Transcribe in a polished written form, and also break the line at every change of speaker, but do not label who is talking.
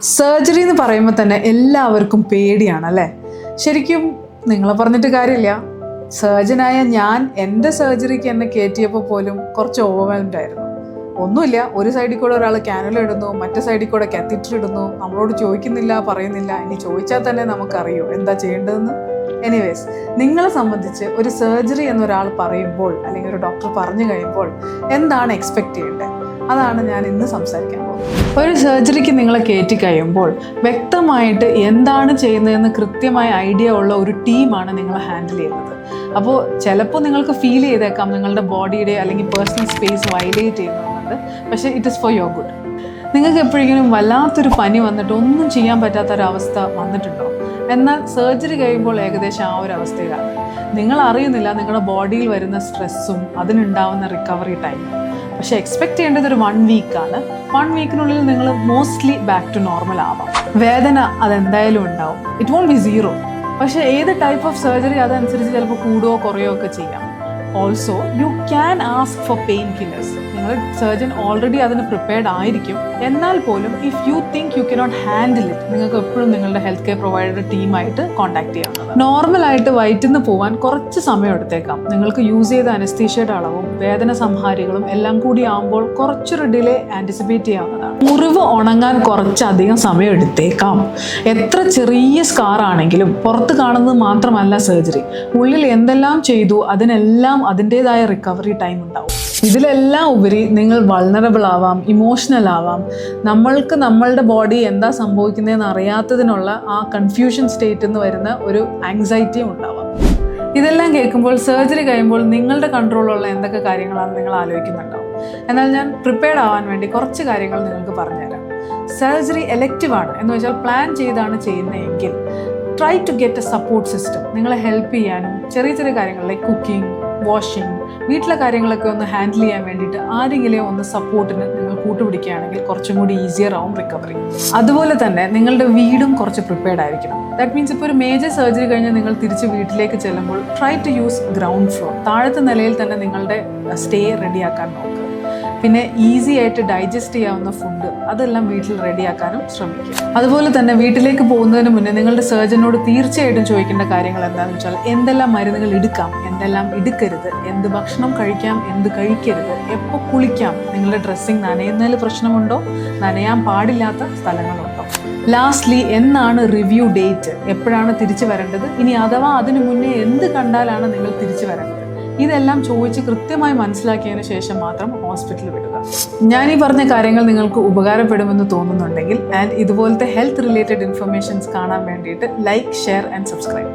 Surgery എന്ന് പറയുമ്പോൾ തന്നെ എല്ലാവർക്കും പേടിയാണല്ലേ? ശരിക്കും നിങ്ങളെ പറഞ്ഞിട്ട് കാര്യമില്ല. സർജനായ ഞാൻ എൻ്റെ സർജറിക്ക് എന്നെ കയറ്റിയപ്പോൾ പോലും കുറച്ച് ഓവർവെൽംഡ് ആയിരുന്നു. ഒന്നുമില്ല, ഒരു സൈഡിൽ കൂടെ ഒരാൾ കാനുല ഇടുന്നു, മറ്റേ സൈഡിൽ കൂടെ കാത്തറ്റർ ഇടുന്നു, നമ്മളോട് ചോദിക്കുന്നില്ല, പറയുന്നില്ല. ഇനി ചോദിച്ചാൽ തന്നെ നമുക്കറിയോ എന്താ ചെയ്യേണ്ടതെന്ന്. എനിവേസ്, നിങ്ങളെ സംബന്ധിച്ച് ഒരു സർജറി എന്നൊരാൾ പറയുമ്പോൾ അല്ലെങ്കിൽ ഒരു ഡോക്ടർ പറഞ്ഞു കഴിയുമ്പോൾ എന്താണ് എക്സ്പെക്റ്റ് ചെയ്യേണ്ടത്? അതാണ് ഞാൻ ഇന്ന് സംസാരിക്കാൻ പോകുന്നത്. ഒരു സർജറിക്ക് നിങ്ങളെ കയറ്റി കഴിയുമ്പോൾ വ്യക്തമായിട്ട് എന്താണ് ചെയ്യുന്നതെന്ന് കൃത്യമായ ഐഡിയ ഉള്ള ഒരു ടീമാണ് നിങ്ങളെ ഹാൻഡിൽ ചെയ്യുന്നത്. അപ്പോൾ ചിലപ്പോൾ നിങ്ങൾക്ക് ഫീൽ ചെയ്തേക്കാം നിങ്ങളുടെ ബോഡിയുടെ അല്ലെങ്കിൽ പേഴ്സണൽ സ്പേസ് വയലേറ്റ് ചെയ്യുന്നുണ്ട്. പക്ഷേ it is for your good. നിങ്ങൾക്ക് എപ്പോഴെങ്കിലും വല്ലാത്തൊരു പനി വന്നിട്ട് ഒന്നും ചെയ്യാൻ പറ്റാത്തൊരവസ്ഥ വന്നിട്ടുണ്ടോ? എന്നാൽ സർജറി കഴിയുമ്പോൾ ഏകദേശം ആ ഒരു അവസ്ഥയിലാണ്. നിങ്ങൾ അറിയുന്നില്ല നിങ്ങളുടെ ബോഡിയിൽ വരുന്ന സ്ട്രെസ്സും അതിനുണ്ടാവുന്ന റിക്കവറി ടൈമും. പക്ഷെ എക്സ്പെക്ട് ചെയ്യേണ്ടത് ഒരു 1 വീക്കാണ്. 1 വീക്കിനുള്ളിൽ നിങ്ങൾ മോസ്റ്റ്ലി ബാക്ക് ടു നോർമൽ ആവാം. വേദന അതെന്തായാലും ഉണ്ടാവും. It won't be zero. പക്ഷേ ഏത് ടൈപ്പ് ഓഫ് സർജറി അതനുസരിച്ച് ചിലപ്പോൾ കൂടുകയോ കുറയോ ഒക്കെ ചെയ്യാം. Also you can ask for pain killers. നിങ്ങൾ സർജൻ ഓൾറെഡി അതിന് പ്രിപ്പയർഡ് ആയിരിക്കും. എന്നാൽ പോലും if you think you cannot handle it, നിങ്ങൾക്ക് എപ്പോഴും നിങ്ങളുടെ ഹെൽത്ത് കെയർ പ്രൊവൈഡർ ടീമായിട്ട് കോൺടാക്ട് ചെയ്യാം. നോർമലായിട്ട് വയറ്റിൽ നിന്ന് പോകാൻ കുറച്ച് സമയം എടുത്തേക്കാം. നിങ്ങൾക്ക് യൂസ് ചെയ്ത അനസ്തീഷ്യയുടെ അളവും വേദന സംഹാരികളും എല്ലാം കൂടി ആകുമ്പോൾ കുറച്ചൊരു ഡിലേ ആൻറ്റിസിപ്പേറ്റ് ചെയ്യാവുന്നതാണ്. മുറിവ് ഉണങ്ങാൻ കുറച്ചധികം സമയം എടുത്തേക്കാം. എത്ര ചെറിയ സ്കാർ ആണെങ്കിലും പുറത്ത് കാണുന്നത് മാത്രമല്ല സർജറി. ഉള്ളിൽ എന്തെല്ലാം ചെയ്തു അതിനെല്ലാം അതിൻ്റെതായ റിക്കവറി ടൈം ഉണ്ടാവും. ഇതിലെല്ലാം ഉപരി നിങ്ങൾ വൾണറബിൾ ആവാം, ഇമോഷണൽ ആവാം. നമ്മൾക്ക് നമ്മളുടെ ബോഡി എന്താ സംഭവിക്കുന്നതെന്ന് അറിയാത്തതിനുള്ള ആ കൺഫ്യൂഷൻ സ്റ്റേറ്റിൽ നിന്ന് വരുന്ന ഒരു ആങ്സൈറ്റിയും ഉണ്ടാവാം. ഇതെല്ലാം കേൾക്കുമ്പോൾ സർജറി കഴിയുമ്പോൾ നിങ്ങളുടെ കൺട്രോളിലുള്ള എന്തൊക്കെ കാര്യങ്ങളാണ് നിങ്ങൾ ആലോചിക്കുന്നുണ്ടാവും. എന്നാൽ ഞാൻ പ്രിപ്പയർഡ് ആവാൻ വേണ്ടി കുറച്ച് കാര്യങ്ങൾ നിങ്ങൾക്ക് പറഞ്ഞുതരാം. സർജറി എലക്റ്റീവ് ആണ് എന്ന് വെച്ചാൽ പ്ലാൻ ചെയ്താണ് ചെയ്യുന്നതെങ്കിൽ try to get a support system. നിങ്ങളെ ഹെൽപ്പ് ചെയ്യാനും ചെറിയ ചെറിയ കാര്യങ്ങൾ ലൈക്ക് കുക്കിംഗ്, വാഷിംഗ്, വീട്ടിലെ കാര്യങ്ങളൊക്കെ ഒന്ന് ഹാൻഡിൽ ചെയ്യാൻ വേണ്ടിയിട്ട് ആരെങ്കിലും ഒന്ന് സപ്പോർട്ടിന് നിങ്ങൾ കൂട്ടുപിടിക്കുകയാണെങ്കിൽ കുറച്ചും കൂടി ഈസിയർ ആവും റിക്കവറി. അതുപോലെ തന്നെ നിങ്ങളുടെ വീടും കുറച്ച് പ്രിപ്പയർഡ് ആയിരിക്കണം. ദാറ്റ് മീൻസ് ഇപ്പോൾ ഒരു മേജർ സർജറി കഴിഞ്ഞ് നിങ്ങൾ തിരിച്ച് വീട്ടിലേക്ക് ചെല്ലുമ്പോൾ try to use ground floor. താഴത്തെ നിലയിൽ തന്നെ നിങ്ങളുടെ സ്റ്റേ റെഡിയാക്കാൻ നോക്കുക. പിന്നെ ഈസി ആയിട്ട് ഡൈജസ്റ്റ് ചെയ്യാവുന്ന ഫുഡ് അതെല്ലാം വീട്ടിൽ റെഡിയാക്കാനും ശ്രമിക്കുക. അതുപോലെ തന്നെ വീട്ടിലേക്ക് പോകുന്നതിന് മുന്നേ നിങ്ങളുടെ സർജനോട് തീർച്ചയായിട്ടും ചോദിക്കേണ്ട കാര്യങ്ങൾ എന്താണെന്ന് വെച്ചാൽ എന്തെല്ലാം മരുന്നുകൾ എടുക്കാം, എന്തെല്ലാം എടുക്കരുത്, എന്ത് ഭക്ഷണം കഴിക്കാം, എന്ത് കഴിക്കരുത്, എപ്പോൾ കുളിക്കാം, നിങ്ങളുടെ ഡ്രസ്സിങ് നനയുന്നതിൽ പ്രശ്നമുണ്ടോ, നനയാൻ പാടില്ലാത്ത സ്ഥലങ്ങളുണ്ടോ, ലാസ്റ്റ്ലി എന്നാണ് റിവ്യൂ ഡേറ്റ്, എപ്പോഴാണ് തിരിച്ചു വരേണ്ടത്, ഇനി അഥവാ അതിനു മുന്നേ എന്ത് കണ്ടാലാണ് നിങ്ങൾ തിരിച്ചു വരേണ്ടത്. ഇതെല്ലാം ചോദിച്ച് കൃത്യമായി മനസ്സിലാക്കിയതിന് ശേഷം മാത്രം ഹോസ്പിറ്റലിൽ വിടുക. ഞാൻ ഈ പറഞ്ഞ കാര്യങ്ങൾ നിങ്ങൾക്ക് ഉപകാരപ്പെടുമെന്ന് തോന്നുന്നുണ്ടെങ്കിൽ ആൻഡ് ഇതുപോലത്തെ ഹെൽത്ത് റിലേറ്റഡ് ഇൻഫർമേഷൻസ് കാണാൻ വേണ്ടിയിട്ട് ലൈക്ക്, ഷെയർ ആൻഡ് സബ്സ്ക്രൈബ്.